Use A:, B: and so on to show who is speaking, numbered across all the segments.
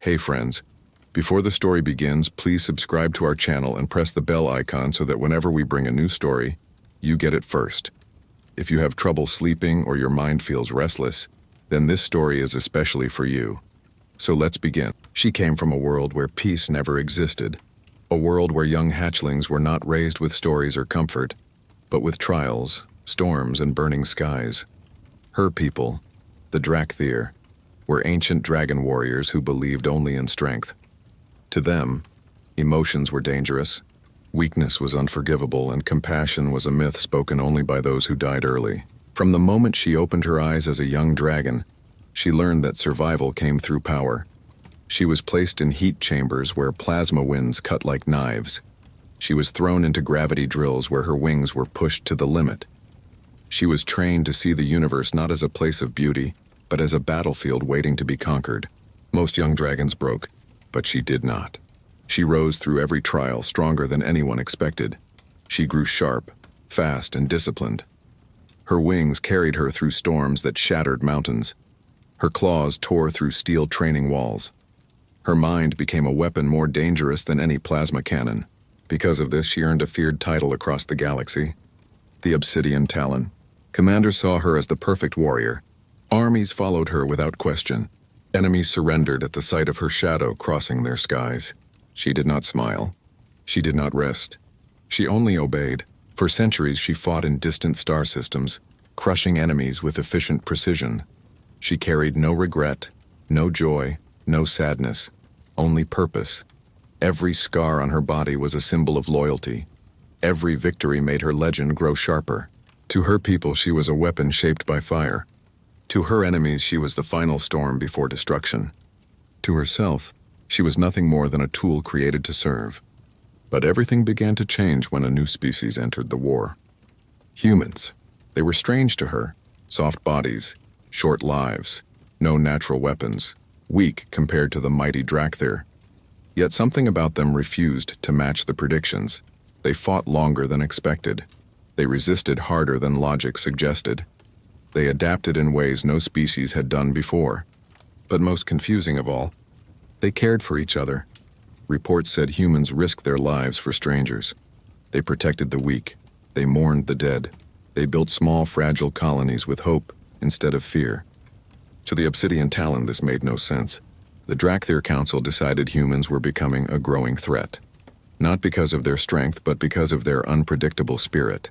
A: Hey friends, before the story begins, please subscribe to our channel and press the bell icon so that whenever we bring a new story, you get it first. If you have trouble sleeping or your mind feels restless, then this story is especially for you. So let's begin. She came from a world where peace never existed, a world where young hatchlings were not raised with stories or comfort, but with trials, storms, and burning skies. Her people, the Drakthir, were ancient dragon warriors who believed only in strength. To them, emotions were dangerous, weakness was unforgivable, and compassion was a myth spoken only by those who died early. From the moment she opened her eyes as a young dragon, she learned that survival came through power. She was placed in heat chambers where plasma winds cut like knives. She was thrown into gravity drills where her wings were pushed to the limit. She was trained to see the universe not as a place of beauty, but as a battlefield waiting to be conquered. Most young dragons broke, but she did not. She rose through every trial stronger than anyone expected. She grew sharp, fast, and disciplined. Her wings carried her through storms that shattered mountains. Her claws tore through steel training walls. Her mind became a weapon more dangerous than any plasma cannon. Because of this, she earned a feared title across the galaxy, the Obsidian Talon. Commanders saw her as the perfect warrior. Armies followed her without question. Enemies surrendered at the sight of her shadow crossing their skies. She did not smile. She did not rest. She only obeyed. For centuries she fought in distant star systems, crushing enemies with efficient precision. She carried no regret, no joy, no sadness, only purpose. Every scar on her body was a symbol of loyalty. Every victory made her legend grow sharper. To her people she was a weapon shaped by fire. To her enemies she was the final storm before destruction. To herself, she was nothing more than a tool created to serve. But everything began to change when a new species entered the war. Humans. They were strange to her. Soft bodies, short lives, no natural weapons, weak compared to the mighty Drakthir. Yet something about them refused to match the predictions. They fought longer than expected. They resisted harder than logic suggested. They adapted in ways no species had done before. But most confusing of all, they cared for each other. Reports said humans risked their lives for strangers. They protected the weak. They mourned the dead. They built small, fragile colonies with hope instead of fear. To the Obsidian Talon, this made no sense. The Drakthir Council decided humans were becoming a growing threat. Not because of their strength, but because of their unpredictable spirit.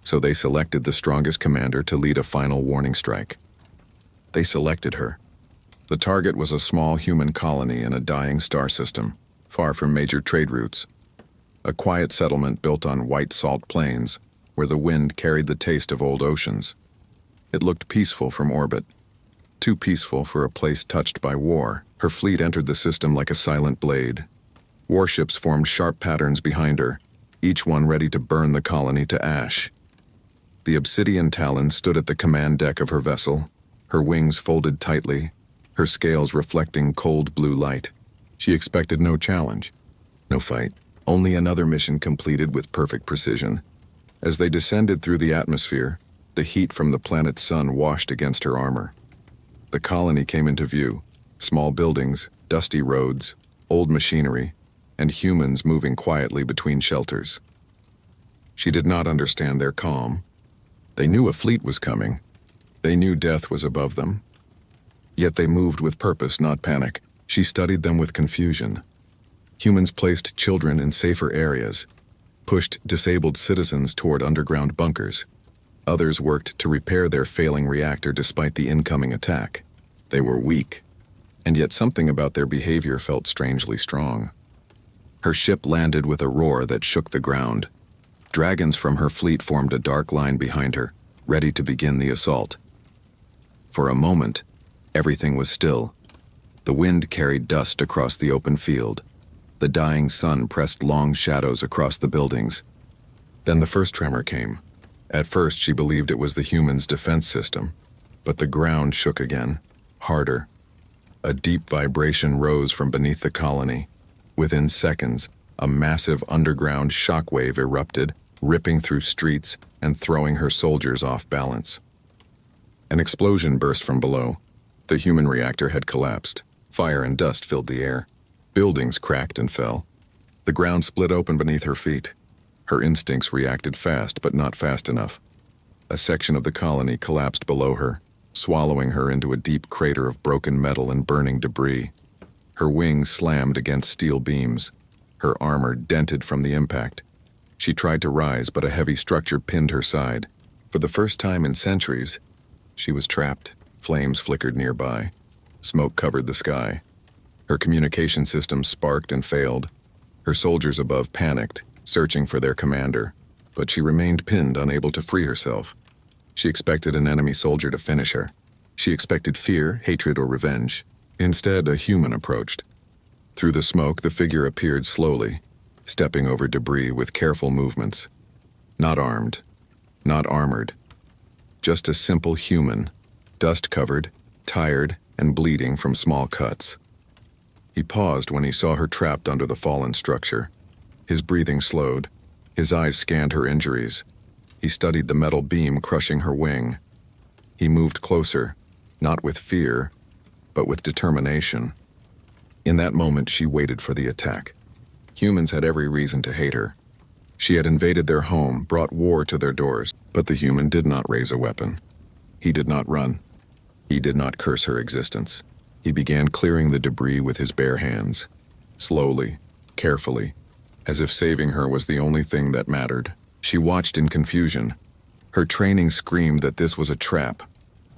A: So they selected the strongest commander to lead a final warning strike. They selected her. The target was a small human colony in a dying star system, far from major trade routes. A quiet settlement built on white salt plains, where the wind carried the taste of old oceans. It looked peaceful from orbit. Too peaceful for a place touched by war. Her fleet entered the system like a silent blade. Warships formed sharp patterns behind her, each one ready to burn the colony to ash. The Obsidian Talon stood at the command deck of her vessel, her wings folded tightly, her scales reflecting cold blue light. She expected no challenge, no fight, only another mission completed with perfect precision. As they descended through the atmosphere, the heat from the planet's sun washed against her armor. The colony came into view, small buildings, dusty roads, old machinery, and humans moving quietly between shelters. She did not understand their calm. They knew a fleet was coming. They knew death was above them. Yet they moved with purpose, not panic. She studied them with confusion. Humans placed children in safer areas, pushed disabled citizens toward underground bunkers. Others worked to repair their failing reactor despite the incoming attack. They were weak, and yet something about their behavior felt strangely strong. Her ship landed with a roar that shook the ground. Dragons from her fleet formed a dark line behind her, ready to begin the assault. For a moment, everything was still. The wind carried dust across the open field. The dying sun pressed long shadows across the buildings. Then the first tremor came. At first, she believed it was the humans' defense system, but the ground shook again, harder. A deep vibration rose from beneath the colony. Within seconds, a massive underground shockwave erupted, ripping through streets and throwing her soldiers off balance. An explosion burst from below. The human reactor had collapsed. Fire and dust filled the air. Buildings cracked and fell. The ground split open beneath her feet. Her instincts reacted fast, but not fast enough. A section of the colony collapsed below her, swallowing her into a deep crater of broken metal and burning debris. Her wings slammed against steel beams. Her armor dented from the impact. She tried to rise, but a heavy structure pinned her side. For the first time in centuries, she was trapped. Flames flickered nearby. Smoke covered the sky. Her communication systems sparked and failed. Her soldiers above panicked, searching for their commander, but she remained pinned, unable to free herself. She expected an enemy soldier to finish her. She expected fear, hatred, or revenge. Instead, a human approached. Through the smoke, the figure appeared slowly, stepping over debris with careful movements. Not armed, not armored. Just a simple human, dust-covered, tired, and bleeding from small cuts. He paused when he saw her trapped under the fallen structure. His breathing slowed. His eyes scanned her injuries. He studied the metal beam crushing her wing. He moved closer, not with fear, but with determination. In that moment, she waited for the attack. Humans had every reason to hate her. She had invaded their home, brought war to their doors, but the human did not raise a weapon. He did not run. He did not curse her existence. He began clearing the debris with his bare hands, slowly, carefully, as if saving her was the only thing that mattered. She watched in confusion. Her training screamed that this was a trap.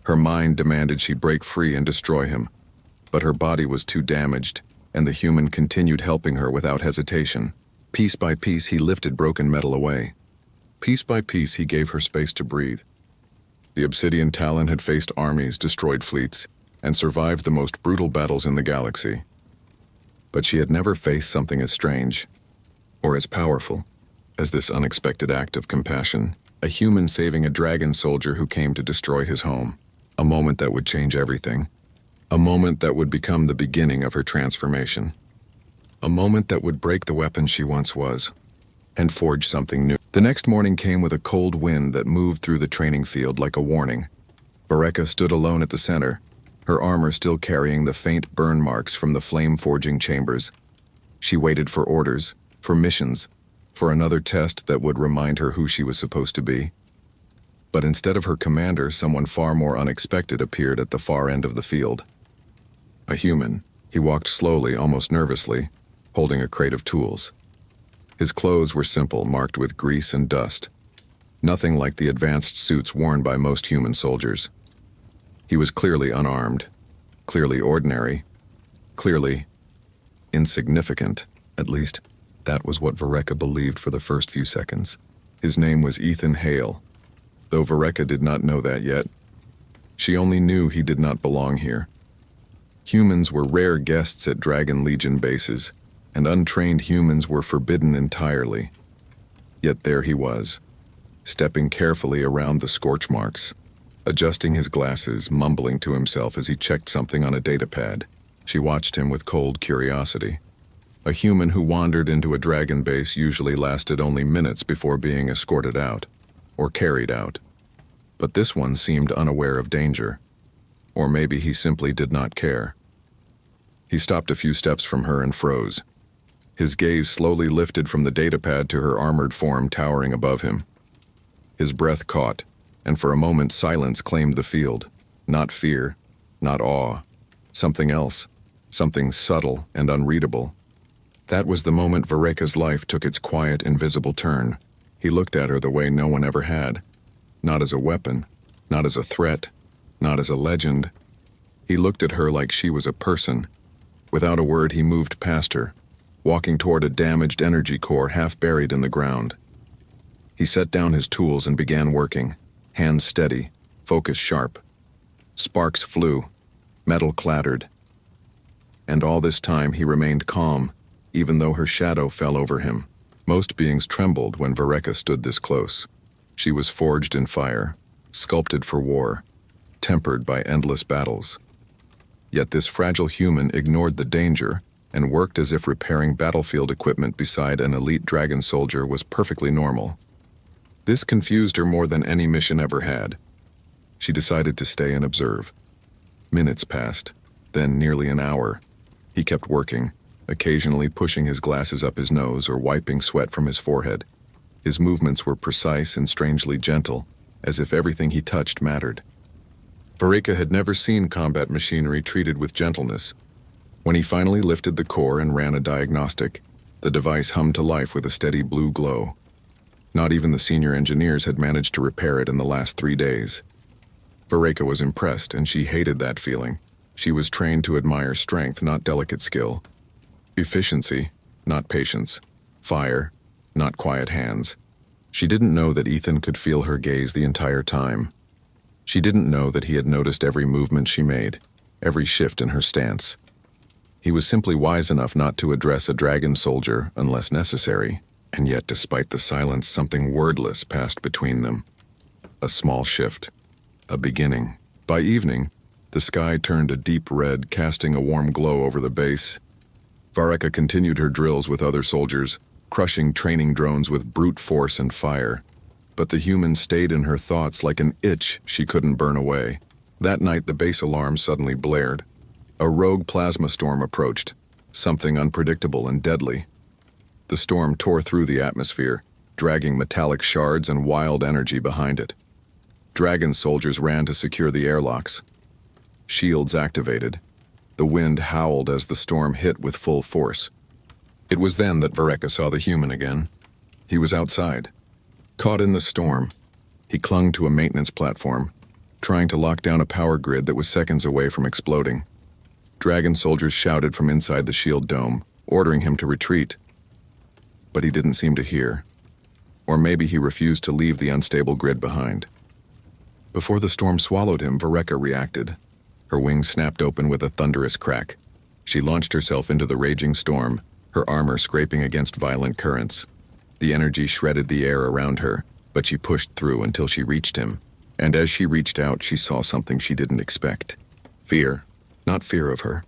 A: Her mind demanded she break free and destroy him. But her body was too damaged, and the human continued helping her without hesitation. Piece by piece, he lifted broken metal away. Piece by piece, he gave her space to breathe. The Obsidian Talon had faced armies, destroyed fleets, and survived the most brutal battles in the galaxy. But she had never faced something as strange, or as powerful, as this unexpected act of compassion. A human saving a dragon soldier who came to destroy his home. A moment that would change everything. A moment that would become the beginning of her transformation. A moment that would break the weapon she once was, and forge something new. The next morning came with a cold wind that moved through the training field like a warning. Vereka stood alone at the center, her armor still carrying the faint burn marks from the flame-forging chambers. She waited for orders, for missions, for another test that would remind her who she was supposed to be. But instead of her commander, someone far more unexpected appeared at the far end of the field. A human. He walked slowly, almost nervously, holding a crate of tools. His clothes were simple, marked with grease and dust. Nothing like the advanced suits worn by most human soldiers. He was clearly unarmed, clearly ordinary, clearly insignificant. At least, that was what Vereka believed for the first few seconds. His name was Ethan Hale, though Vereka did not know that yet. She only knew he did not belong here. Humans were rare guests at Dragon Legion bases, and untrained humans were forbidden entirely. Yet there he was, stepping carefully around the scorch marks, adjusting his glasses, mumbling to himself as he checked something on a datapad. She watched him with cold curiosity. A human who wandered into a dragon base usually lasted only minutes before being escorted out, or carried out. But this one seemed unaware of danger. Or maybe he simply did not care. He stopped a few steps from her and froze. His gaze slowly lifted from the datapad to her armored form towering above him. His breath caught, and for a moment silence claimed the field. Not fear, not awe. Something else, something subtle and unreadable. That was the moment Vereka's life took its quiet, invisible turn. He looked at her the way no one ever had. Not as a weapon, not as a threat, not as a legend. He looked at her like she was a person. Without a word, he moved past her, walking toward a damaged energy core half buried in the ground. He set down his tools and began working, hands steady, focus sharp. Sparks flew, metal clattered. And all this time he remained calm, even though her shadow fell over him. Most beings trembled when Vereka stood this close. She was forged in fire, sculpted for war, tempered by endless battles. Yet this fragile human ignored the danger and worked as if repairing battlefield equipment beside an elite dragon soldier was perfectly normal. This confused her more than any mission ever had. She decided to stay and observe. Minutes passed. then nearly an hour. He kept working, occasionally pushing his glasses up his nose or wiping sweat from his forehead. His movements were precise and strangely gentle, as if everything he touched mattered. Vareka had never seen combat machinery treated with gentleness. When he finally lifted the core and ran a diagnostic, the device hummed to life with a steady blue glow. Not even the senior engineers had managed to repair it in the last 3 days. Vareka was impressed, and she hated that feeling. She was trained to admire strength, not delicate skill. Efficiency, not patience. Fire, not quiet hands. She didn't know that Ethan could feel her gaze the entire time. She didn't know that he had noticed every movement she made, every shift in her stance. He was simply wise enough not to address a dragon soldier unless necessary, and yet despite the silence, something wordless passed between them. A small shift. A beginning. By evening, the sky turned a deep red, casting a warm glow over the base. Vareka continued her drills with other soldiers, crushing training drones with brute force and fire. But the human stayed in her thoughts like an itch she couldn't burn away. That night, the base alarm suddenly blared. A rogue plasma storm approached, something unpredictable and deadly. The storm tore through the atmosphere, dragging metallic shards and wild energy behind it. Dragon soldiers ran to secure the airlocks. Shields activated. The wind howled as the storm hit with full force. It was then that Vareka saw the human again. He was outside. Caught in the storm, he clung to a maintenance platform, trying to lock down a power grid that was seconds away from exploding. Dragon soldiers shouted from inside the shield dome, ordering him to retreat. But he didn't seem to hear. Or maybe he refused to leave the unstable grid behind. Before the storm swallowed him, Vareka reacted. Her wings snapped open with a thunderous crack. She launched herself into the raging storm, her armor scraping against violent currents. The energy shredded the air around her, but she pushed through until she reached him. And as she reached out, she saw something she didn't expect. Fear. Not fear of her.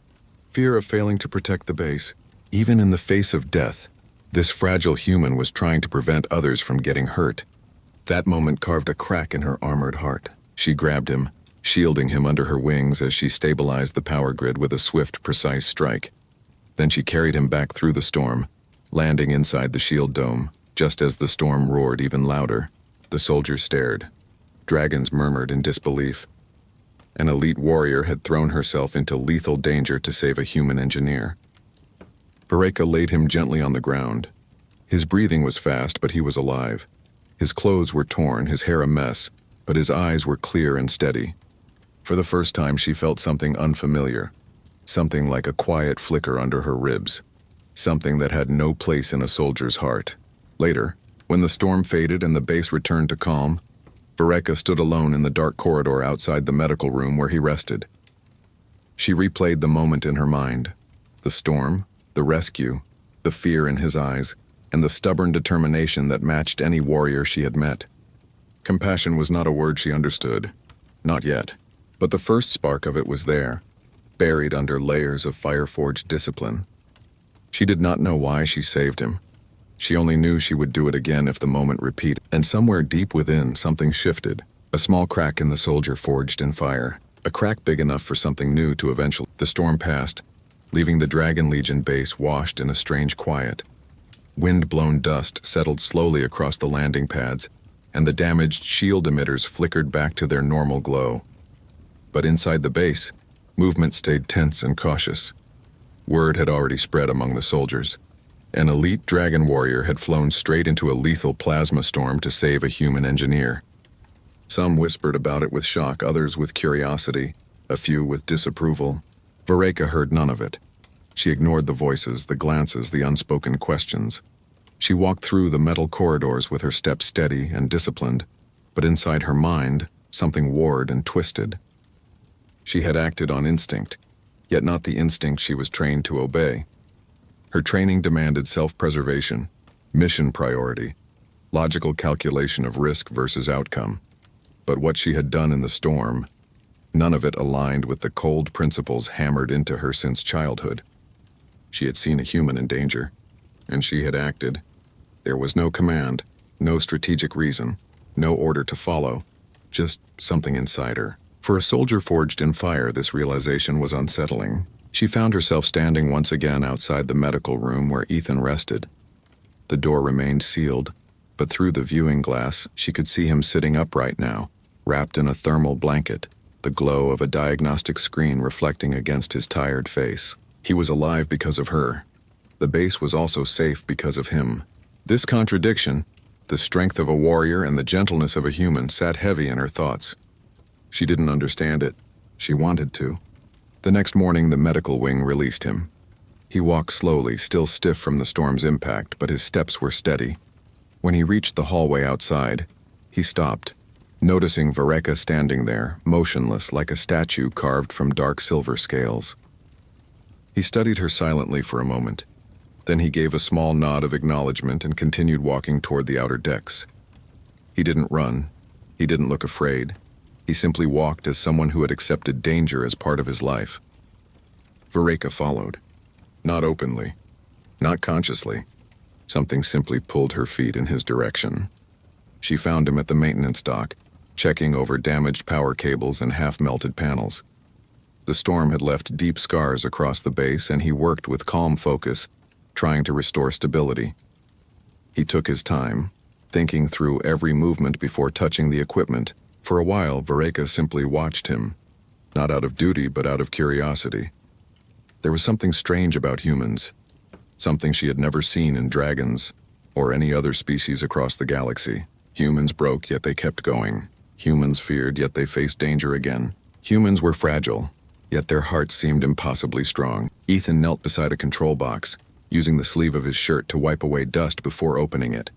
A: Fear of failing to protect the base. Even in the face of death, this fragile human was trying to prevent others from getting hurt. That moment carved a crack in her armored heart. She grabbed him, shielding him under her wings as she stabilized the power grid with a swift, precise strike. Then she carried him back through the storm, landing inside the shield dome. Just as the storm roared even louder, the soldiers stared. Dragons murmured in disbelief. An elite warrior had thrown herself into lethal danger to save a human engineer. Vareka laid him gently on the ground. His breathing was fast, but he was alive. His clothes were torn, his hair a mess, but his eyes were clear and steady. For the first time, she felt something unfamiliar, something like a quiet flicker under her ribs, something that had no place in a soldier's heart. Later, when the storm faded and the base returned to calm, Vareka stood alone in the dark corridor outside the medical room where he rested. She replayed the moment in her mind. The storm, the rescue, the fear in his eyes, and the stubborn determination that matched any warrior she had met. Compassion was not a word she understood. Not yet. But the first spark of it was there, buried under layers of fire-forged discipline. She did not know why she saved him. She only knew she would do it again if the moment repeated. And somewhere deep within, something shifted. A small crack in the soldier forged in fire. A crack big enough for something new to eventually. The storm passed, leaving the Dragon Legion base washed in a strange quiet. Wind-blown dust settled slowly across the landing pads, and the damaged shield emitters flickered back to their normal glow. But inside the base, movement stayed tense and cautious. Word had already spread among the soldiers. An elite dragon warrior had flown straight into a lethal plasma storm to save a human engineer. Some whispered about it with shock, others with curiosity, a few with disapproval. Vareka heard none of it. She ignored the voices, the glances, the unspoken questions. She walked through the metal corridors with her steps steady and disciplined, but inside her mind, something warred and twisted. She had acted on instinct, yet not the instinct she was trained to obey. Her training demanded self-preservation, mission priority, logical calculation of risk versus outcome. But what she had done in the storm, none of it aligned with the cold principles hammered into her since childhood. She had seen a human in danger, and she had acted. There was no command, no strategic reason, no order to follow, just something inside her, For a soldier forged in fire, this realization was unsettling. She found herself standing once again outside the medical room where Ethan rested. The door remained sealed, but through the viewing glass, she could see him sitting upright now, wrapped in a thermal blanket, the glow of a diagnostic screen reflecting against his tired face. He was alive because of her. The base was also safe because of him. This contradiction, the strength of a warrior and the gentleness of a human, sat heavy in her thoughts. She didn't understand it. She wanted to. The next morning, the medical wing released him. He walked slowly, still stiff from the storm's impact, but his steps were steady. When he reached the hallway outside, he stopped, noticing Vereka standing there, motionless like a statue carved from dark silver scales. He studied her silently for a moment. Then he gave a small nod of acknowledgement and continued walking toward the outer decks. He didn't run. He didn't look afraid. He simply walked as someone who had accepted danger as part of his life. Vereka followed. Not openly. Not consciously. Something simply pulled her feet in his direction. She found him at the maintenance dock, checking over damaged power cables and half-melted panels. The storm had left deep scars across the base, and he worked with calm focus, trying to restore stability. He took his time, thinking through every movement before touching the equipment. For a while, Vereka simply watched him, not out of duty but out of curiosity. There was something strange about humans, something she had never seen in dragons or any other species across the galaxy. Humans broke, yet they kept going. Humans feared, yet they faced danger again. Humans were fragile, yet their hearts seemed impossibly strong. Ethan knelt beside a control box, using the sleeve of his shirt to wipe away dust before opening it.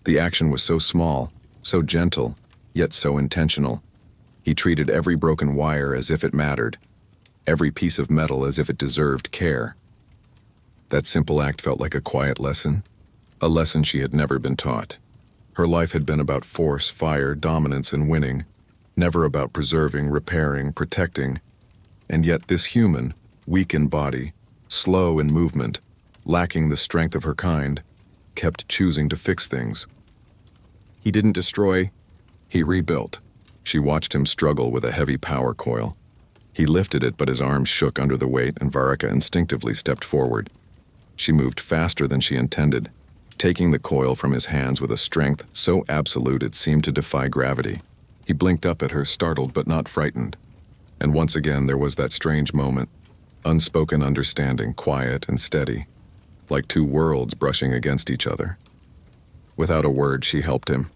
A: The action was so small, so gentle, yet so intentional. He treated every broken wire as if it mattered, every piece of metal as if it deserved care. That simple act felt like a quiet lesson, a lesson she had never been taught. Her life had been about force, fire, dominance, and winning, never about preserving, repairing, protecting. And yet this human, weak in body, slow in movement, lacking the strength of her kind, kept choosing to fix things. He didn't destroy, he rebuilt. She watched him struggle with a heavy power coil. He lifted it, but his arms shook under the weight, and Vereka instinctively stepped forward. She moved faster than she intended, taking the coil from his hands with a strength so absolute it seemed to defy gravity. He blinked up at her, startled but not frightened. And once again there was that strange moment, unspoken understanding, quiet and steady, like two worlds brushing against each other. Without a word, she helped him.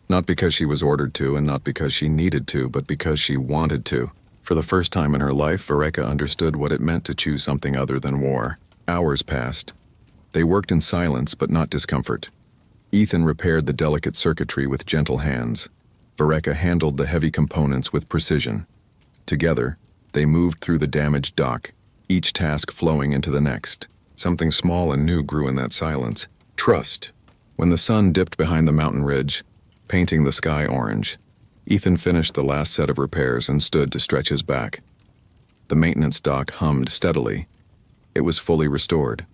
A: Not because she was ordered to, and not because she needed to, but because she wanted to. For the first time in her life, Vereka understood what it meant to choose something other than war. Hours passed. They worked in silence, but not discomfort. Ethan repaired the delicate circuitry with gentle hands. Vereka handled the heavy components with precision. Together, they moved through the damaged dock, each task flowing into the next. Something small and new grew in that silence. Trust. When the sun dipped behind the mountain ridge, painting the sky orange, Ethan finished the last set of repairs and stood to stretch his back. The maintenance dock hummed steadily. It was fully restored.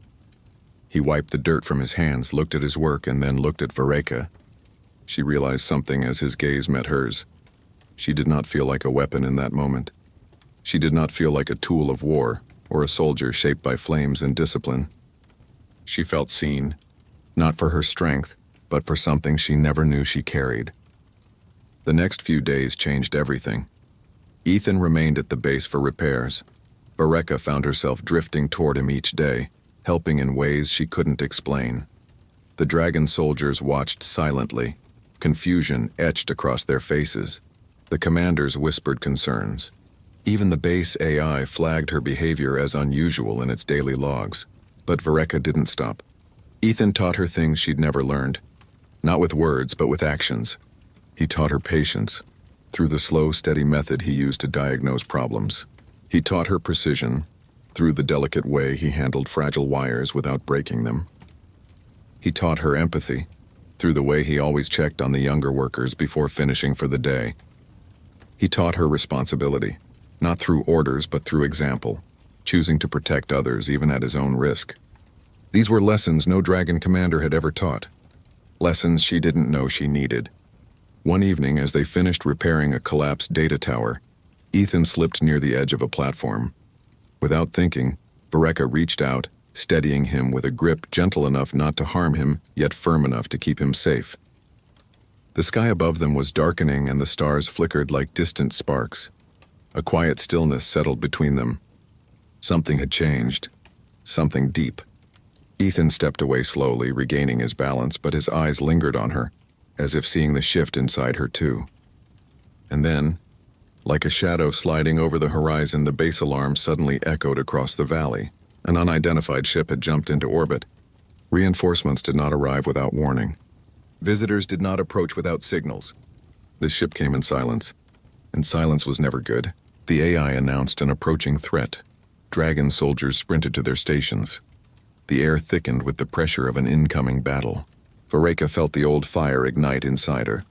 A: He wiped the dirt from his hands, looked at his work, and then looked at Vereka. She realized something as his gaze met hers. She did not feel like a weapon in that moment. She did not feel like a tool of war or a soldier shaped by flames and discipline. She felt seen, not for her strength, but for something she never knew she carried. The next few days changed everything. Ethan remained at the base for repairs. Vereka found herself drifting toward him each day, helping in ways she couldn't explain. The dragon soldiers watched silently, confusion etched across their faces. The commanders whispered concerns. Even the base AI flagged her behavior as unusual in its daily logs. But Vereka didn't stop. Ethan taught her things she'd never learned. Not with words, but with actions. He taught her patience, through the slow, steady method he used to diagnose problems. He taught her precision, through the delicate way he handled fragile wires without breaking them. He taught her empathy, through the way he always checked on the younger workers before finishing for the day. He taught her responsibility, not through orders but through example, choosing to protect others even at his own risk. These were lessons no dragon commander had ever taught. Lessons she didn't know she needed. One evening, as they finished repairing a collapsed data tower, Ethan slipped near the edge of a platform. Without thinking, Vereka reached out, steadying him with a grip gentle enough not to harm him, yet firm enough to keep him safe. The sky above them was darkening and the stars flickered like distant sparks. A quiet stillness settled between them. Something had changed. Something deep. Ethan stepped away slowly, regaining his balance, but his eyes lingered on her, as if seeing the shift inside her too. And then, like a shadow sliding over the horizon, the base alarm suddenly echoed across the valley. An unidentified ship had jumped into orbit. Reinforcements did not arrive without warning. Visitors did not approach without signals. The ship came in silence, and silence was never good. The AI announced an approaching threat. Dragon soldiers sprinted to their stations. The air thickened with the pressure of an incoming battle. Vereka felt the old fire ignite inside her,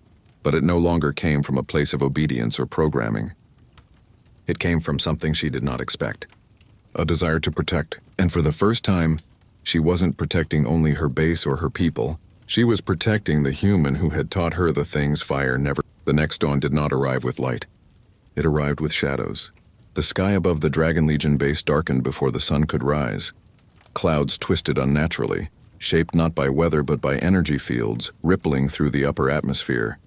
A: but it no longer came from a place of obedience or programming. It came from something she did not expect. A desire to protect, and for the first time, she wasn't protecting only her base or her people. She was protecting the human who had taught her the things fire never. The next dawn did not arrive with light. It arrived with shadows. The sky above the Dragon Legion base darkened before the sun could rise. Clouds twisted unnaturally, shaped not by weather but by energy fields, rippling through the upper atmosphere.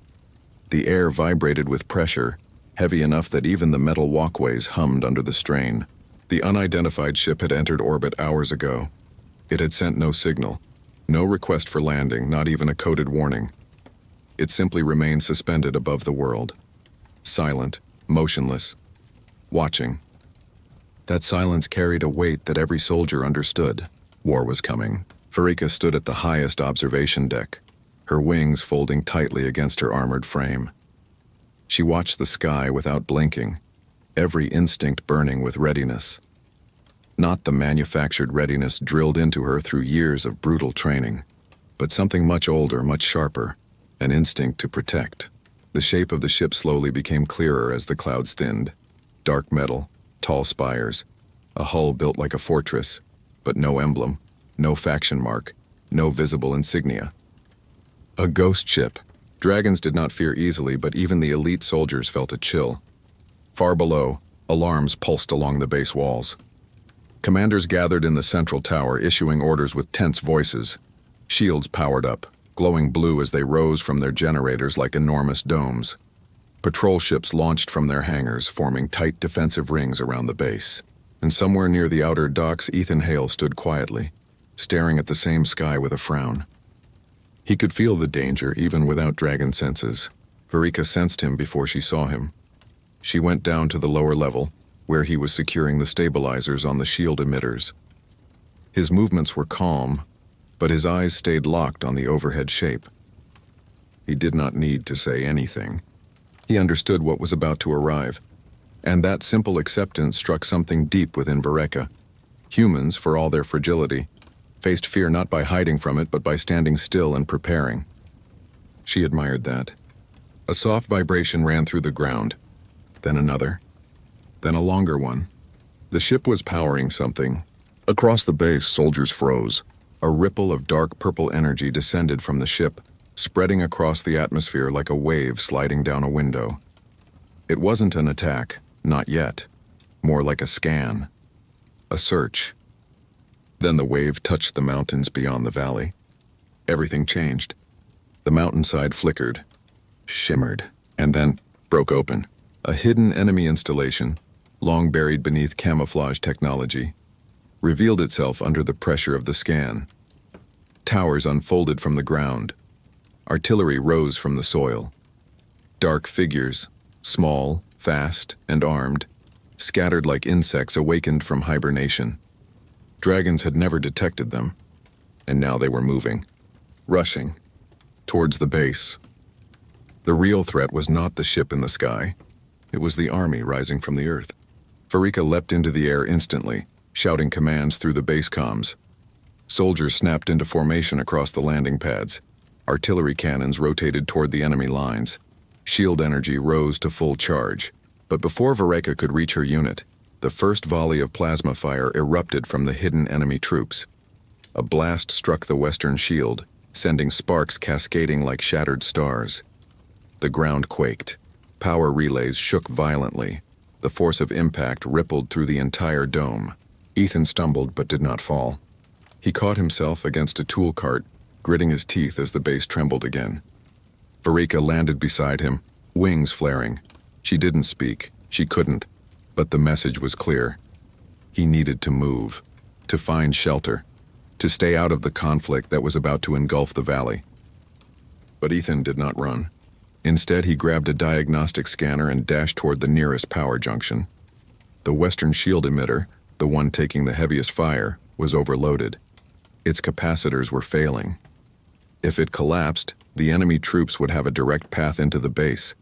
A: The air vibrated with pressure, heavy enough that even the metal walkways hummed under the strain. The unidentified ship had entered orbit hours ago. It had sent no signal, no request for landing, not even a coded warning. It simply remained suspended above the world, silent, motionless, watching. That silence carried a weight that every soldier understood. War was coming. Vereka stood at the highest observation deck, her wings folding tightly against her armored frame. She watched the sky without blinking, every instinct burning with readiness. Not the manufactured readiness drilled into her through years of brutal training, but something much older, much sharper, an instinct to protect. The shape of the ship slowly became clearer as the clouds thinned. Dark metal, tall spires, a hull built like a fortress, but no emblem, no faction mark, no visible insignia. A ghost ship. Dragons did not fear easily, but even the elite soldiers felt a chill. Far below, alarms pulsed along the base walls. Commanders gathered in the central tower, issuing orders with tense voices. Shields powered up, glowing blue as they rose from their generators like enormous domes. Patrol ships launched from their hangars, forming tight defensive rings around the base. And somewhere near the outer docks, Ethan Hale stood quietly, staring at the same sky with a frown. He could feel the danger even without dragon senses. Vereka sensed him before she saw him. She went down to the lower level, where he was securing the stabilizers on the shield emitters. His movements were calm, but his eyes stayed locked on the overhead shape. He did not need to say anything. He understood what was about to arrive, and that simple acceptance struck something deep within Vereka. Humans, for all their fragility, faced fear not by hiding from it, but by standing still and preparing. She admired that. A soft vibration ran through the ground, then another, then a longer one. The ship was powering something. Across the base, soldiers froze. A ripple of dark purple energy descended from the ship, spreading across the atmosphere like a wave sliding down a window. It wasn't an attack, not yet. More like a scan. A search. Then the wave touched the mountains beyond the valley. Everything changed. The mountainside flickered, shimmered, and then broke open. A hidden enemy installation, long buried beneath camouflage technology, revealed itself under the pressure of the scan. Towers unfolded from the ground. Artillery rose from the soil. Dark figures, small, fast, and armed, scattered like insects awakened from hibernation. Dragons had never detected them, and now they were moving, rushing, towards the base. The real threat was not the ship in the sky. It was the army rising from the earth. Vereka leapt into the air instantly, shouting commands through the base comms. Soldiers snapped into formation across the landing pads. Artillery cannons rotated toward the enemy lines. Shield energy rose to full charge. But before Vereka could reach her unit, the first volley of plasma fire erupted from the hidden enemy troops. A blast struck the western shield, sending sparks cascading like shattered stars. The ground quaked. Power relays shook violently. The force of impact rippled through the entire dome. Ethan stumbled but did not fall. He caught himself against a tool cart, gritting his teeth as the base trembled again. Verika landed beside him, wings flaring. She didn't speak. She couldn't. But the message was clear. He needed to move, to find shelter, to stay out of the conflict that was about to engulf the valley. But Ethan did not run. Instead, he grabbed a diagnostic scanner and dashed toward the nearest power junction. The western shield emitter, the one taking the heaviest fire, was overloaded. Its capacitors were failing. If it collapsed, the enemy troops would have a direct path into the base.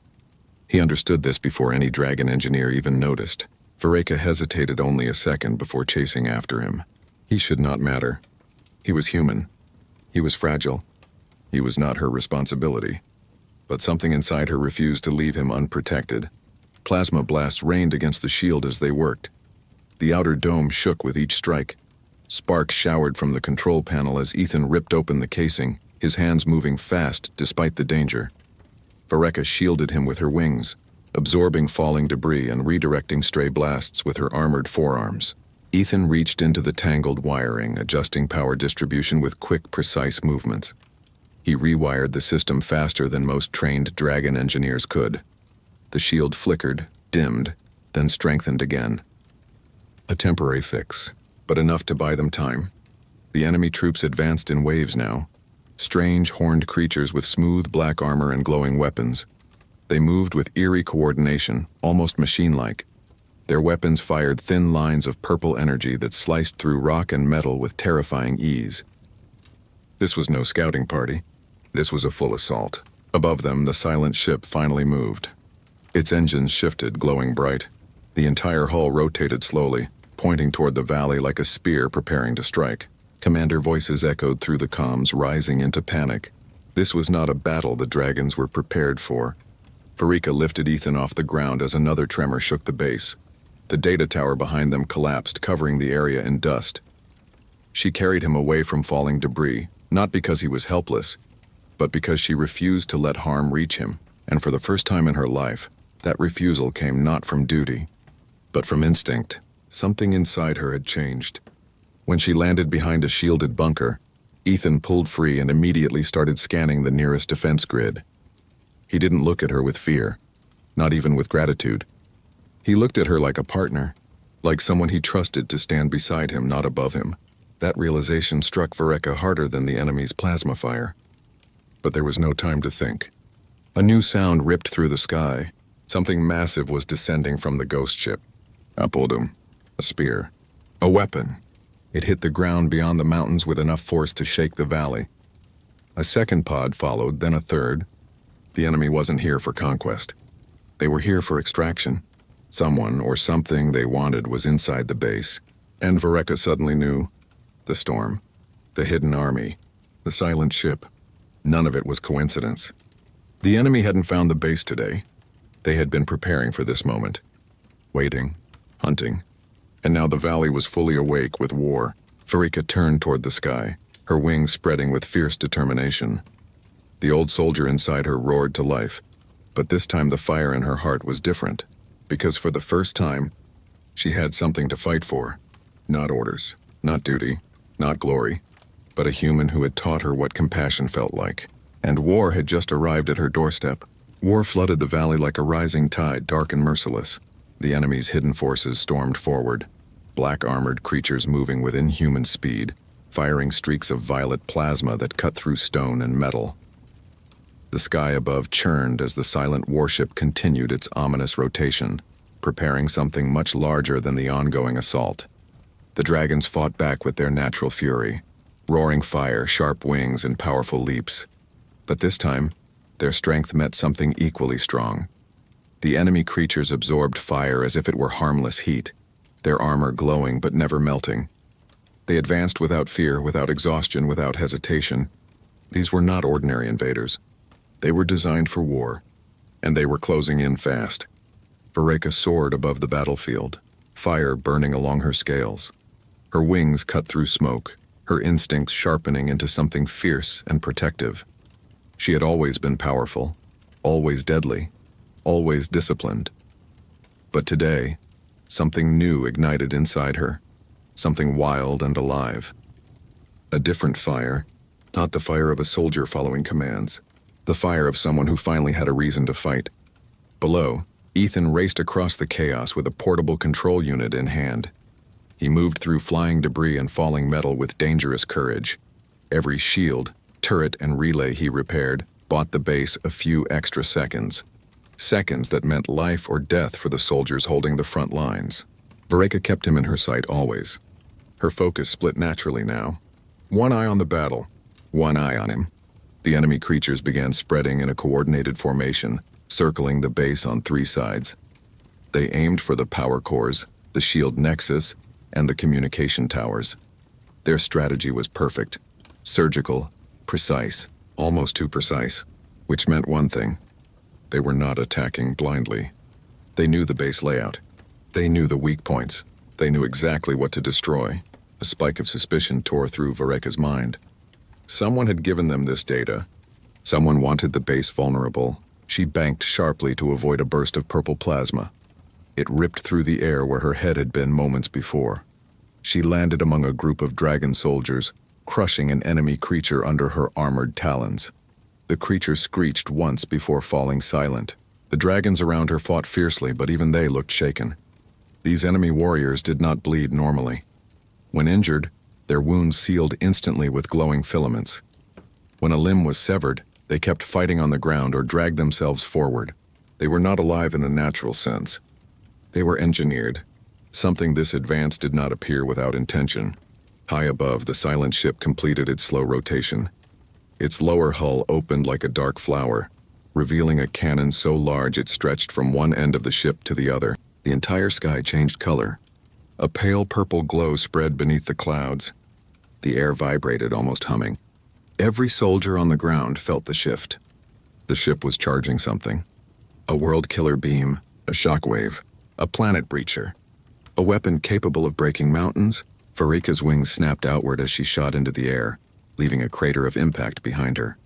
A: He understood this before any Dragon engineer even noticed. Verika hesitated only a second before chasing after him. He should not matter. He was human. He was fragile. He was not her responsibility. But something inside her refused to leave him unprotected. Plasma blasts rained against the shield as they worked. The outer dome shook with each strike. Sparks showered from the control panel as Ethan ripped open the casing, his hands moving fast despite the danger. Verika shielded him with her wings, absorbing falling debris and redirecting stray blasts with her armored forearms. Ethan reached into the tangled wiring, adjusting power distribution with quick, precise movements. He rewired the system faster than most trained Dragon engineers could. The shield flickered, dimmed, then strengthened again. A temporary fix, but enough to buy them time. The enemy troops advanced in waves now. Strange, horned creatures with smooth black armor and glowing weapons. They moved with eerie coordination, almost machine-like. Their weapons fired thin lines of purple energy that sliced through rock and metal with terrifying ease. This was no scouting party. This was a full assault. Above them, the silent ship finally moved. Its engines shifted, glowing bright. The entire hull rotated slowly, pointing toward the valley like a spear preparing to strike. Commander voices echoed through the comms, rising into panic. This was not a battle the Dragons were prepared for. Verika lifted Ethan off the ground as another tremor shook the base. The data tower behind them collapsed, covering the area in dust. She carried him away from falling debris, not because he was helpless, but because she refused to let harm reach him, and for the first time in her life, that refusal came not from duty, but from instinct. Something inside her had changed. When she landed behind a shielded bunker, Ethan pulled free and immediately started scanning the nearest defense grid. He didn't look at her with fear, not even with gratitude. He looked at her like a partner, like someone he trusted to stand beside him, not above him. That realization struck Verika harder than the enemy's plasma fire. But there was no time to think. A new sound ripped through the sky. Something massive was descending from the ghost ship. Uphold'em. A spear. A weapon. It hit the ground beyond the mountains with enough force to shake the valley. A second pod followed, then a third. The enemy wasn't here for conquest. They were here for extraction. Someone or something they wanted was inside the base. And Verika suddenly knew. The storm. The hidden army. The silent ship. None of it was coincidence. The enemy hadn't found the base today. They had been preparing for this moment. Waiting. Hunting. And now the valley was fully awake with war. Verika turned toward the sky, her wings spreading with fierce determination. The old soldier inside her roared to life, but this time the fire in her heart was different, because for the first time, she had something to fight for. Not orders, not duty, not glory, but a human who had taught her what compassion felt like. And war had just arrived at her doorstep. War flooded the valley like a rising tide, dark and merciless. The enemy's hidden forces stormed forward, black-armored creatures moving with inhuman speed, firing streaks of violet plasma that cut through stone and metal. The sky above churned as the silent warship continued its ominous rotation, preparing something much larger than the ongoing assault. The dragons fought back with their natural fury, roaring fire, sharp wings, and powerful leaps. But this time, their strength met something equally strong. The enemy creatures absorbed fire as if it were harmless heat, their armor glowing but never melting. They advanced without fear, without exhaustion, without hesitation. These were not ordinary invaders. They were designed for war, and they were closing in fast. Verika soared above the battlefield, fire burning along her scales. Her wings cut through smoke, her instincts sharpening into something fierce and protective. She had always been powerful, always deadly, always disciplined. But today, something new ignited inside her, something wild and alive. A different fire, not the fire of a soldier following commands, the fire of someone who finally had a reason to fight. Below, Ethan raced across the chaos with a portable control unit in hand. He moved through flying debris and falling metal with dangerous courage. Every shield, turret, and relay he repaired bought the base a few extra seconds. Seconds that meant life or death for the soldiers holding the front lines. Vereka kept him in her sight always. Her focus split naturally now. One eye on the battle, one eye on him. The enemy creatures began spreading in a coordinated formation, circling the base on 3 sides. They aimed for the power cores, the shield nexus, and the communication towers. Their strategy was perfect, surgical, precise, almost too precise, which meant one thing. They were not attacking blindly. They knew the base layout. They knew the weak points. They knew exactly what to destroy. A spike of suspicion tore through Vereka's mind. Someone had given them this data. Someone wanted the base vulnerable. She banked sharply to avoid a burst of purple plasma. It ripped through the air where her head had been moments before. She landed among a group of dragon soldiers, crushing an enemy creature under her armored talons. The creature screeched once before falling silent. The dragons around her fought fiercely, but even they looked shaken. These enemy warriors did not bleed normally. When injured, their wounds sealed instantly with glowing filaments. When a limb was severed, they kept fighting on the ground or dragged themselves forward. They were not alive in a natural sense. They were engineered. Something this advanced did not appear without intention. High above, the silent ship completed its slow rotation. Its lower hull opened like a dark flower, revealing a cannon so large it stretched from one end of the ship to the other. The entire sky changed color. A pale purple glow spread beneath the clouds. The air vibrated, almost humming. Every soldier on the ground felt the shift. The ship was charging something. A world-killer beam, a shockwave, a planet breacher. A weapon capable of breaking mountains. Vereka's wings snapped outward as she shot into the air, leaving a crater of impact behind her.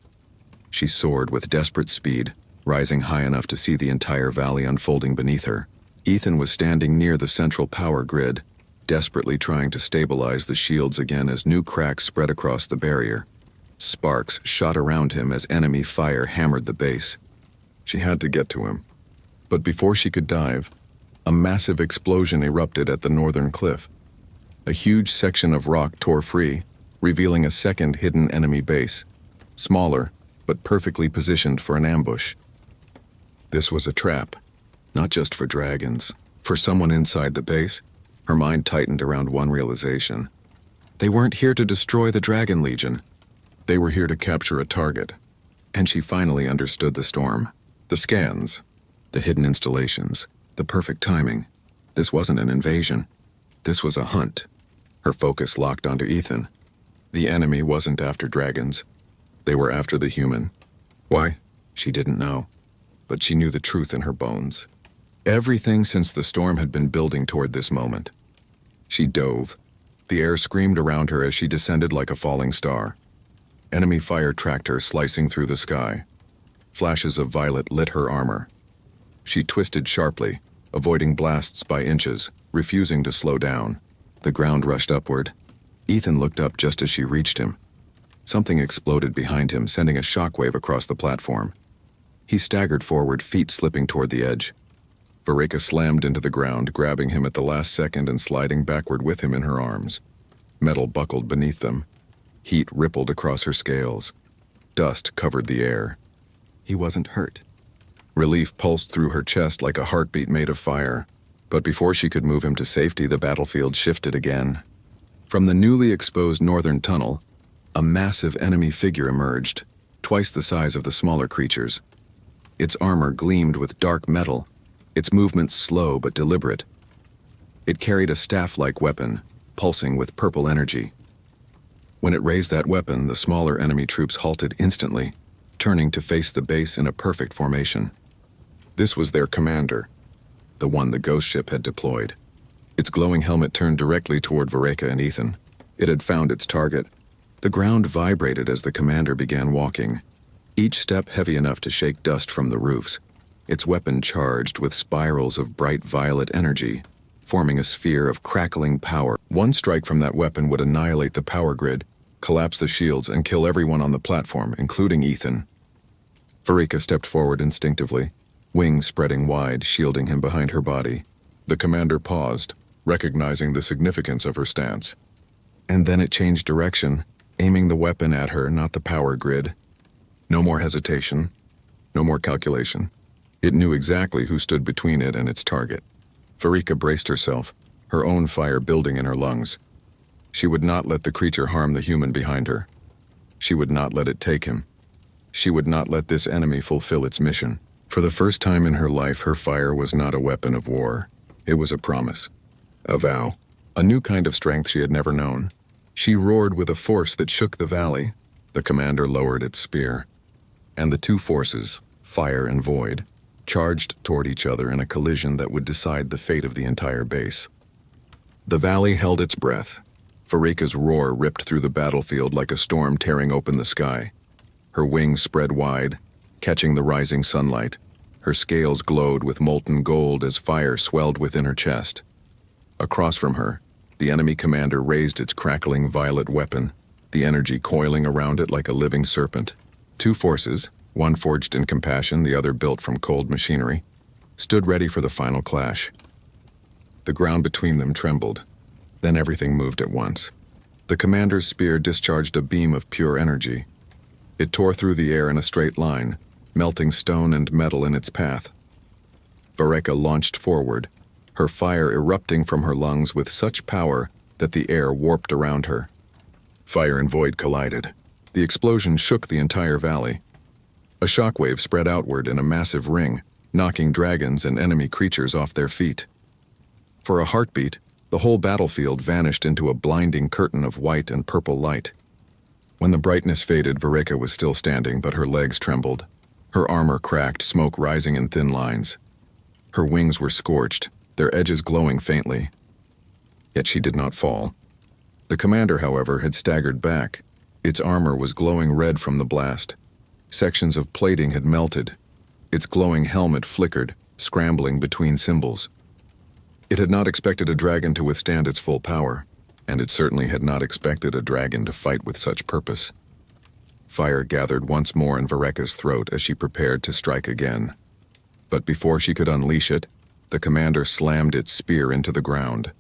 A: She soared with desperate speed, rising high enough to see the entire valley unfolding beneath her. Ethan was standing near the central power grid, desperately trying to stabilize the shields again as new cracks spread across the barrier. Sparks shot around him as enemy fire hammered the base. She had to get to him. But before she could dive, a massive explosion erupted at the northern cliff. A huge section of rock tore free, revealing a second hidden enemy base, smaller, but perfectly positioned for an ambush. This was a trap, not just for dragons. For someone inside the base, her mind tightened around one realization. They weren't here to destroy the Dragon Legion. They were here to capture a target. And she finally understood the storm. The scans, the hidden installations, the perfect timing. This wasn't an invasion. This was a hunt. Her focus locked onto Ethan. The enemy wasn't after dragons. They were after the human. Why? She didn't know. But she knew the truth in her bones. Everything since the storm had been building toward this moment. She dove. The air screamed around her as she descended like a falling star. Enemy fire tracked her, slicing through the sky. Flashes of violet lit her armor. She twisted sharply, avoiding blasts by inches, refusing to slow down. The ground rushed upward. Ethan looked up just as she reached him. Something exploded behind him, sending a shockwave across the platform. He staggered forward, feet slipping toward the edge. Vereka slammed into the ground, grabbing him at the last second and sliding backward with him in her arms. Metal buckled beneath them. Heat rippled across her scales. Dust covered the air. He wasn't hurt. Relief pulsed through her chest like a heartbeat made of fire. But before she could move him to safety, the battlefield shifted again. From the newly exposed northern tunnel, a massive enemy figure emerged, twice the size of the smaller creatures. Its armor gleamed with dark metal, its movements slow but deliberate. It carried a staff-like weapon, pulsing with purple energy. When it raised that weapon, the smaller enemy troops halted instantly, turning to face the base in a perfect formation. This was their commander, the one the ghost ship had deployed. Its glowing helmet turned directly toward Vereka and Ethan. It had found its target. The ground vibrated as the commander began walking, each step heavy enough to shake dust from the roofs. its weapon charged with spirals of bright violet energy, forming a sphere of crackling power. One strike from that weapon would annihilate the power grid, collapse the shields, and kill everyone on the platform, including Ethan. Verika stepped forward instinctively, wings spreading wide, shielding him behind her body. The commander paused, recognizing the significance of her stance. And then it changed direction, aiming the weapon at her, not the power grid. No more hesitation, no more calculation. It knew exactly who stood between it and its target. Verika braced herself, her own fire building in her lungs. She would not let the creature harm the human behind her. She would not let it take him. She would not let this enemy fulfill its mission. For the first time in her life, her fire was not a weapon of war. It was a promise, a vow, a new kind of strength she had never known. She roared with a force that shook the valley. The commander lowered its spear. And the two forces, fire and void, charged toward each other in a collision that would decide the fate of the entire base. The valley held its breath. Verika's roar ripped through the battlefield like a storm tearing open the sky. Her wings spread wide, catching the rising sunlight. Her scales glowed with molten gold as fire swelled within her chest. Across from her, the enemy commander raised its crackling violet weapon, the energy coiling around it like a living serpent. Two forces, one forged in compassion, the other built from cold machinery, stood ready for the final clash. The ground between them trembled. Then everything moved at once. The commander's spear discharged a beam of pure energy. It tore through the air in a straight line, melting stone and metal in its path. Verika launched forward, her fire erupting from her lungs with such power that the air warped around her. Fire and void collided. The explosion shook the entire valley. A shockwave spread outward in a massive ring, knocking dragons and enemy creatures off their feet. For a heartbeat, the whole battlefield vanished into a blinding curtain of white and purple light. When the brightness faded, Verika was still standing, but her legs trembled. Her armor cracked, smoke rising in thin lines. Her wings were scorched, their edges glowing faintly. Yet she did not fall. The commander, however, had staggered back. Its armor was glowing red from the blast. Sections of plating had melted. Its glowing helmet flickered, scrambling between symbols. It had not expected a dragon to withstand its full power, and it certainly had not expected a dragon to fight with such purpose. Fire gathered once more in Verika's throat as she prepared to strike again. But before she could unleash it, the commander slammed its spear into the ground.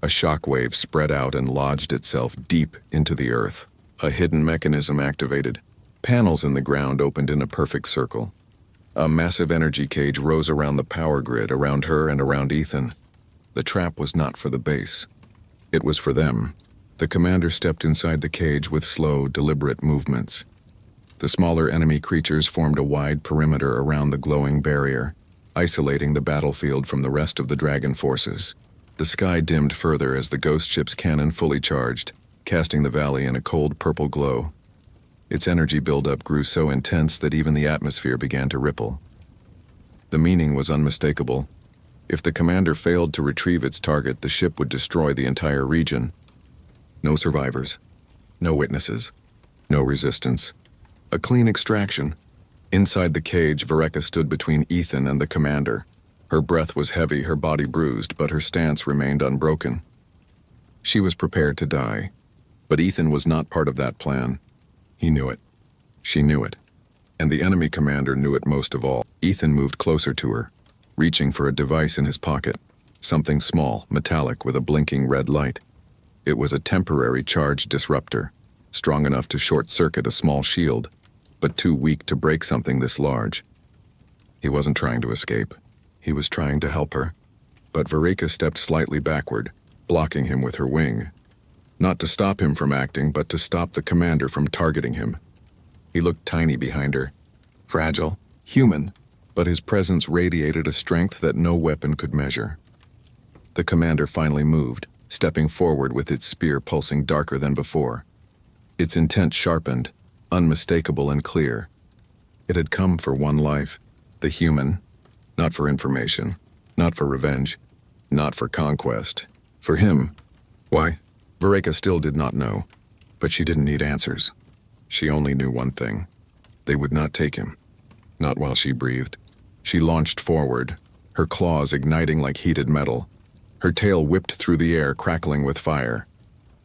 A: A shockwave spread out and lodged itself deep into the earth. A hidden mechanism activated. Panels in the ground opened in a perfect circle. A massive energy cage rose around the power grid, around her and around Ethan. The trap was not for the base. It was for them. The commander stepped inside the cage with slow, deliberate movements. The smaller enemy creatures formed a wide perimeter around the glowing barrier, isolating the battlefield from the rest of the dragon forces. The sky dimmed further as the ghost ship's cannon fully charged, casting the valley in a cold purple glow. Its energy buildup grew so intense that even the atmosphere began to ripple. The meaning was unmistakable. If the commander failed to retrieve its target, the ship would destroy the entire region. No survivors. No witnesses. No resistance. A clean extraction. Inside the cage, Verika stood between Ethan and the commander. Her breath was heavy, her body bruised, but her stance remained unbroken. She was prepared to die. But Ethan was not part of that plan. He knew it. She knew it. And the enemy commander knew it most of all. Ethan moved closer to her, reaching for a device in his pocket. Something small, metallic, with a blinking red light. It was a temporary charge disruptor, strong enough to short-circuit a small shield, but too weak to break something this large. He wasn't trying to escape. He was trying to help her. But Verika stepped slightly backward, blocking him with her wing. Not to stop him from acting, but to stop the commander from targeting him. He looked tiny behind her, fragile, human, but his presence radiated a strength that no weapon could measure. The commander finally moved, stepping forward with its spear pulsing darker than before. Its intent sharpened, unmistakable and clear. It had come for one life, the human, not for information, not for revenge, not for conquest. For him. Why? Verika still did not know, but she didn't need answers. She only knew one thing. They would not take him. Not while she breathed. She launched forward, her claws igniting like heated metal. Her tail whipped through the air, crackling with fire.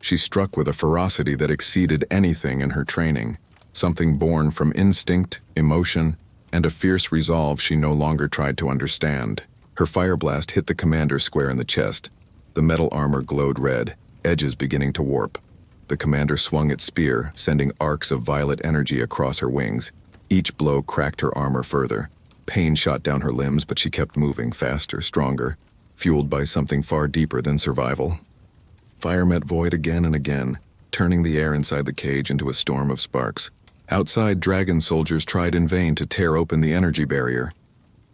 A: She struck with a ferocity that exceeded anything in her training, something born from instinct, emotion, and a fierce resolve she no longer tried to understand. Her fire blast hit the commander square in the chest. The metal armor glowed red, edges beginning to warp. The commander swung its spear, sending arcs of violet energy across her wings. Each blow cracked her armor further. Pain shot down her limbs, but she kept moving, faster, stronger, fueled by something far deeper than survival. Fire met void again and again, turning the air inside the cage into a storm of sparks. Outside, dragon soldiers tried in vain to tear open the energy barrier.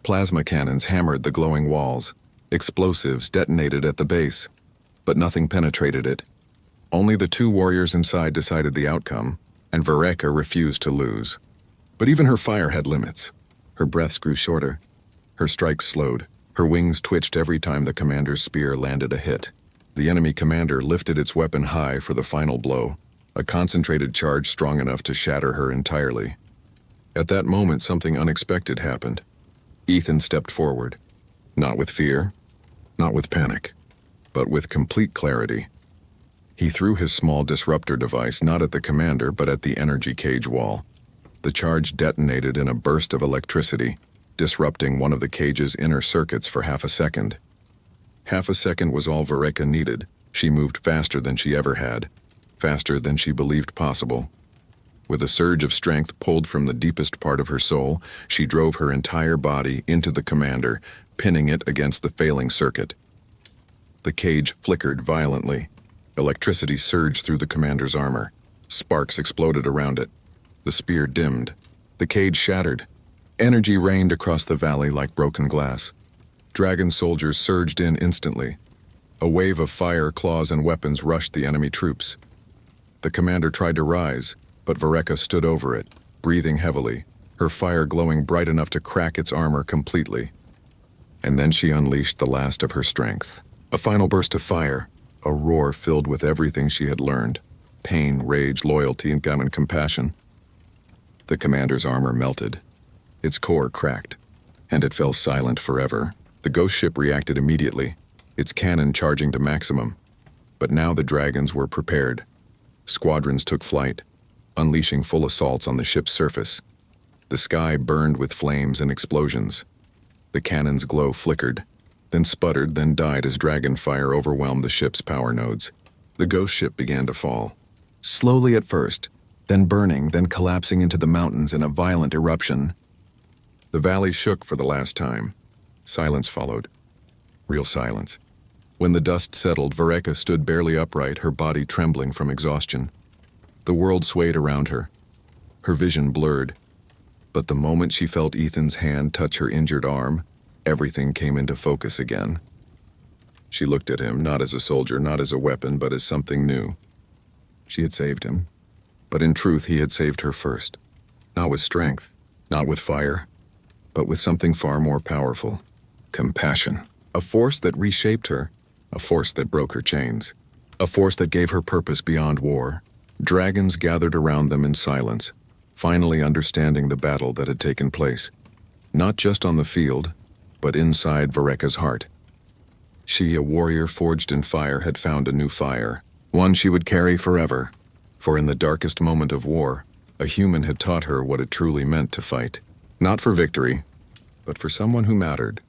A: Plasma cannons hammered the glowing walls. Explosives detonated at the base, but nothing penetrated it. Only the two warriors inside decided the outcome, and Vereka refused to lose. But even her fire had limits. Her breaths grew shorter. Her strikes slowed. Her wings twitched every time the commander's spear landed a hit. The enemy commander lifted its weapon high for the final blow, a concentrated charge strong enough to shatter her entirely. At that moment, something unexpected happened. Ethan stepped forward, not with fear, not with panic, but with complete clarity. He threw his small disruptor device not at the commander but at the energy cage wall. The charge detonated in a burst of electricity, disrupting one of the cage's inner circuits for half a second. Half a second was all Vereka needed. She moved faster than she ever had, faster than she believed possible. With a surge of strength pulled from the deepest part of her soul, she drove her entire body into the commander, pinning it against the failing circuit. The cage flickered violently. Electricity surged through the commander's armor. Sparks exploded around it. The spear dimmed. The cage shattered. Energy rained across the valley like broken glass. Dragon soldiers surged in instantly. A wave of fire, claws, and weapons rushed the enemy troops. The commander tried to rise, but Vereka stood over it, breathing heavily, her fire glowing bright enough to crack its armor completely. And then she unleashed the last of her strength. A final burst of fire, a roar filled with everything she had learned: pain, rage, loyalty, and compassion. The commander's armor melted. Its core cracked, and it fell silent forever. The ghost ship reacted immediately, its cannon charging to maximum. But now the dragons were prepared. Squadrons took flight, unleashing full assaults on the ship's surface. The sky burned with flames and explosions. The cannon's glow flickered, then sputtered, then died as dragon fire overwhelmed the ship's power nodes. The ghost ship began to fall. Slowly at first, then burning, then collapsing into the mountains in a violent eruption. The valley shook for the last time. Silence followed. Real silence. When the dust settled, Vereka stood barely upright, her body trembling from exhaustion. The world swayed around her. Her vision blurred. But the moment she felt Ethan's hand touch her injured arm, everything came into focus again. She looked at him, not as a soldier, not as a weapon, but as something new. She had saved him. But in truth, he had saved her first. Not with strength, not with fire, but with something far more powerful. Compassion. A force that reshaped her, a force that broke her chains, a force that gave her purpose beyond war. Dragons gathered around them in silence, finally understanding the battle that had taken place, not just on the field, but inside Vereka's heart. She, a warrior forged in fire, had found a new fire, one she would carry forever. For in the darkest moment of war, a human had taught her what it truly meant to fight. Not for victory, but for someone who mattered.